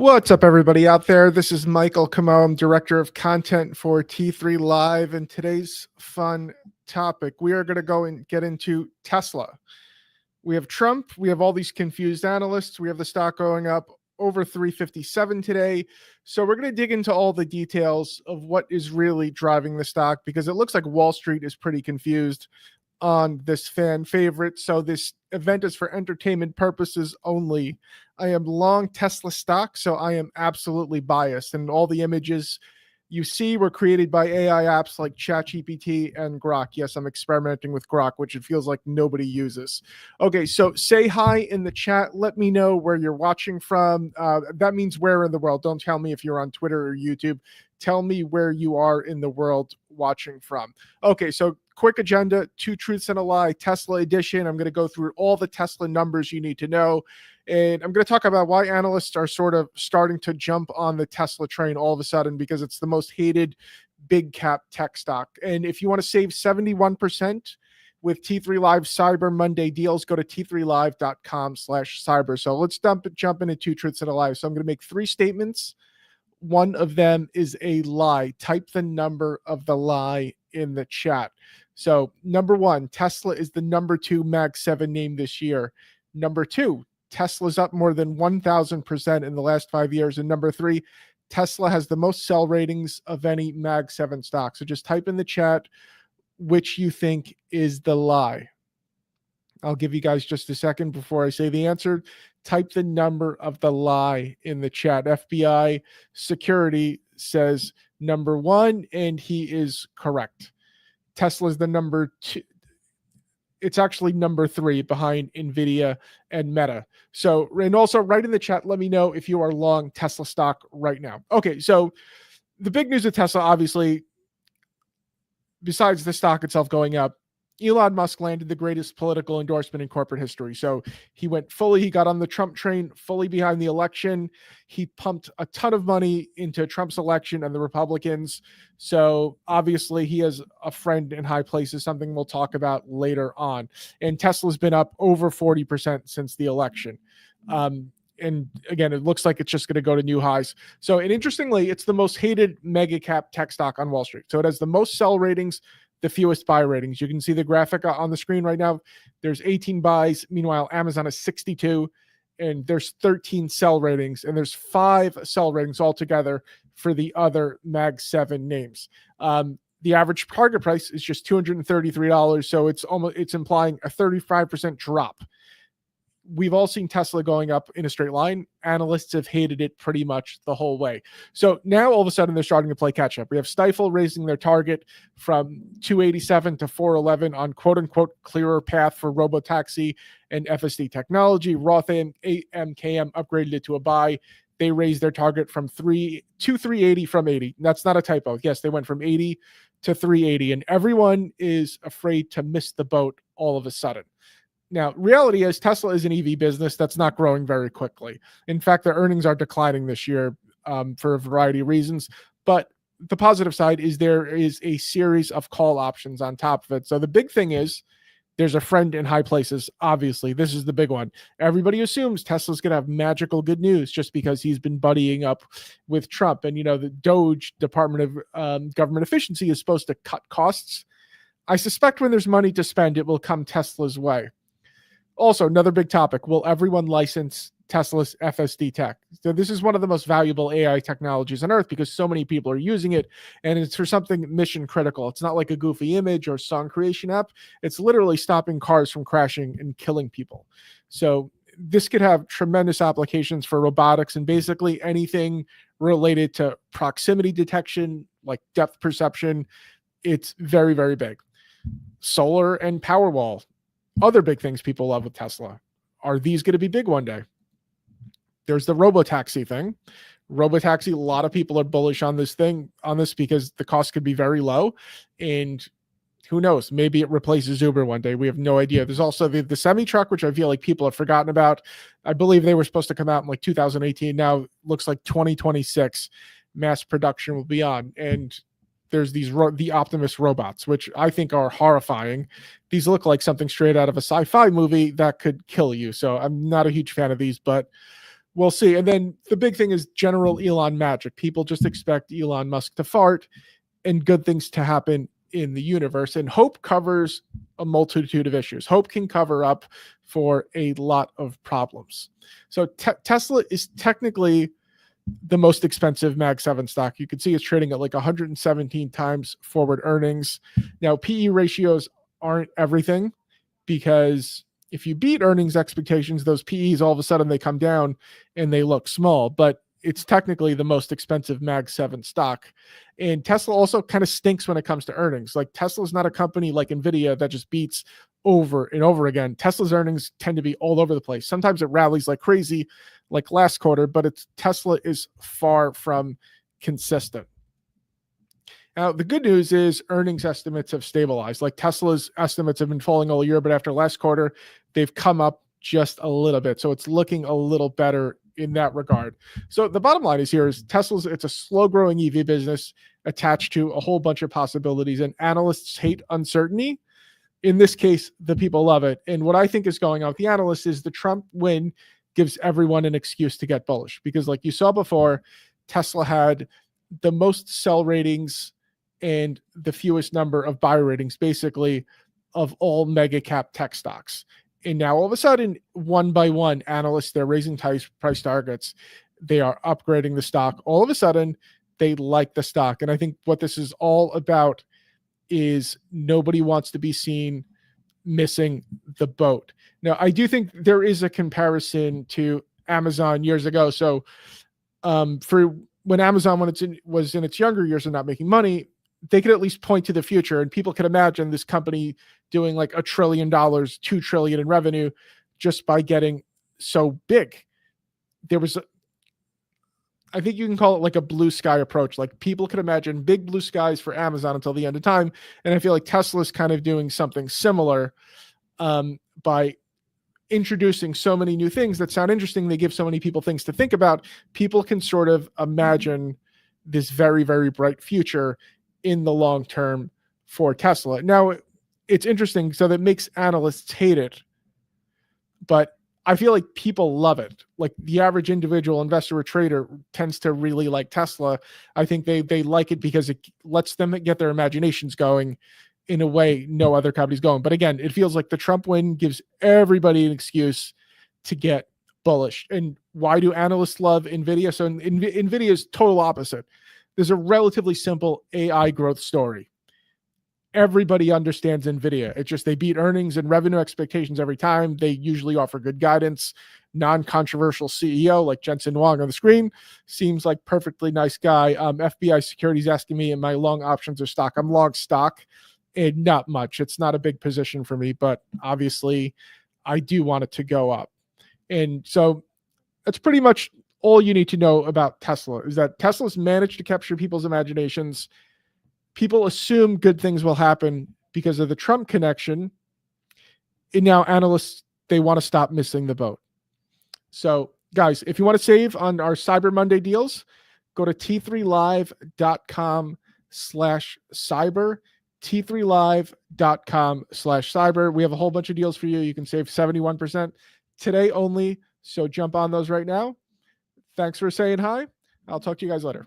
What's up, everybody out there? This is Michael Comeau. I'm Director of Content for T3 Live. And today's fun topic, we are going to go and get into Tesla. We have Trump. We have all these confused analysts. We have the stock going up over 357 today. So we're going to dig into all the details of what is really driving the stock, because it looks like Wall Street is pretty confused on this fan favorite. So this event is for entertainment purposes only. I am long Tesla stock, so I am absolutely biased. And all the images you see were created by AI apps like ChatGPT and Grok. Yes, I'm experimenting with Grok, which it feels like nobody uses. Okay, so say hi in the chat. Let me know where you're watching from. That means where in the world. Don't tell me if you're on Twitter or YouTube. Tell me where you are in the world watching from. Okay, so quick agenda, 2 truths and a lie, Tesla edition. I'm going to go through all the Tesla numbers you need to know. And I'm going to talk about why analysts are sort of starting to jump on the Tesla train all of a sudden, because it's the most hated big cap tech stock. And if you want to save 71% with T3 Live Cyber Monday deals, go to t3live.com/cyber. So let's jump into 2 truths and a lie. So I'm going to make 3 statements. One of them is a lie. Type the number of the lie in the chat. So number 1, Tesla is the number 2 Mag 7 name this year. Number 2, Tesla's up more than 1,000% in the last 5 years. And number 3, Tesla has the most sell ratings of any Mag 7 stock. So just type in the chat which you think is the lie. I'll give you guys just a second before I say the answer. Type the number of the lie in the chat. FBI security says number 1, and he is correct. Tesla's the number 2. It's actually number 3 behind NVIDIA and Meta. So, and also write in the chat, let me know if you are long Tesla stock right now. Okay, so the big news of Tesla, obviously, besides the stock itself going up, Elon Musk landed the greatest political endorsement in corporate history. So he got on the Trump train fully behind the election. He pumped a ton of money into Trump's election and the Republicans. So obviously he has a friend in high places, something we'll talk about later on. And Tesla's been up over 40% since the election. And again, it looks like it's just going to go to new highs. So, and interestingly, it's the most hated mega cap tech stock on Wall Street. So it has the most sell ratings, the fewest buy ratings. You can see the graphic on the screen right now. There's 18 buys. Meanwhile, Amazon is 62, and there's 13 sell ratings, and there's 5 sell ratings altogether for the other Mag 7 names. The average target price is just $233, so it's implying a 35% drop. We've all seen Tesla going up in a straight line. Analysts have hated it pretty much the whole way. So now all of a sudden they're starting to play catch up. We have Stifel raising their target from 287 to 411 on quote unquote clearer path for robotaxi and FSD technology. Roth and AMKM upgraded it to a buy. They raised their target from 380 from 80. That's not a typo. Yes, they went from 80 to 380, and everyone is afraid to miss the boat all of a sudden. Now, reality is Tesla is an EV business that's not growing very quickly. In fact, their earnings are declining this year for a variety of reasons. But the positive side is there is a series of call options on top of it. So the big thing is there's a friend in high places. Obviously, this is the big one. Everybody assumes Tesla's going to have magical good news just because he's been buddying up with Trump. And, the DOGE, Department of Government Efficiency, is supposed to cut costs. I suspect when there's money to spend, it will come Tesla's way. Also, another big topic, will everyone license Tesla's FSD tech? So this is one of the most valuable AI technologies on earth because so many people are using it, and it's for something mission critical. It's not like a goofy image or song creation app. It's literally stopping cars from crashing and killing people. So this could have tremendous applications for robotics and basically anything related to proximity detection, like depth perception. It's very, very big. Solar and Powerwall. Other big things people love with Tesla. Are these going to be big one day? There's the robotaxi thing. Robotaxi, a lot of people are bullish on this because the cost could be very low. And who knows, maybe it replaces Uber one day. We have no idea. There's also the semi-truck, which I feel like people have forgotten about. I believe they were supposed to come out in like 2018. Now looks like 2026 mass production will be on. And there's the Optimus robots, which I think are horrifying. These look like something straight out of a sci-fi movie that could kill you. So I'm not a huge fan of these, but we'll see. And then the big thing is general Elon magic. People just expect Elon Musk to fart and good things to happen in the universe. And hope covers a multitude of issues. Hope can cover up for a lot of problems. So Tesla is technically the most expensive Mag 7 stock. You can see it's trading at like 117 times forward earnings. Now, PE ratios aren't everything, because if you beat earnings expectations, those PEs all of a sudden they come down and they look small, but it's technically the most expensive Mag 7 stock. And Tesla also kind of stinks when it comes to earnings. Like, Tesla's not a company like Nvidia that just beats over and over again. Tesla's earnings tend to be all over the place. Sometimes it rallies like crazy, like last quarter, but Tesla is far from consistent. Now, the good news is earnings estimates have stabilized. Like, Tesla's estimates have been falling all year, but after last quarter, they've come up just a little bit. So it's looking a little better in that regard. So the bottom line is here is it's a slow growing EV business attached to a whole bunch of possibilities, and analysts hate uncertainty. In this case, the people love it. And what I think is going on with the analysts is the Trump win gives everyone an excuse to get bullish, because like you saw before, Tesla had the most sell ratings and the fewest number of buy ratings, basically, of all mega cap tech stocks. And now all of a sudden, one by one, analysts, they're raising price targets. They are upgrading the stock. All of a sudden, they like the stock. And I think what this is all about is nobody wants to be seen missing the boat. Now, I do think there is a comparison to Amazon years ago. So for when Amazon, was in its younger years and not making money, they could at least point to the future, and people could imagine this company doing like $1 trillion, $2 trillion in revenue just by getting so big. I think you can call it like a blue sky approach. Like, people could imagine big blue skies for Amazon until the end of time. And I feel like Tesla's kind of doing something similar by introducing so many new things that sound interesting. They give so many people things to think about. People can sort of imagine this very, very bright future in the long term for Tesla. Now, it's interesting. So that makes analysts hate it, but I feel like people love it. Like, the average individual investor or trader tends to really like Tesla. I think they like it because it lets them get their imaginations going in a way no other company's going. But again, it feels like the Trump win gives everybody an excuse to get bullish. And why do analysts love Nvidia? So Nvidia is total opposite. There's a relatively simple AI growth story. Everybody understands Nvidia. It's just they beat earnings and revenue expectations every time. They usually offer good guidance. Non-controversial CEO like Jensen Huang on the screen seems like perfectly nice guy. FBI Securities asking me, am I long options or stock? I'm long stock, and not much. It's not a big position for me, but obviously I do want it to go up. And so that's pretty much all you need to know about Tesla, is that Tesla's managed to capture people's imaginations. People assume good things will happen because of the Trump connection. And now analysts, they want to stop missing the boat. So guys, if you want to save on our Cyber Monday deals, go to t3live.com/cyber, t3live.com/cyber. We have a whole bunch of deals for you. You can save 71% today only. So jump on those right now. Thanks for saying hi. I'll talk to you guys later.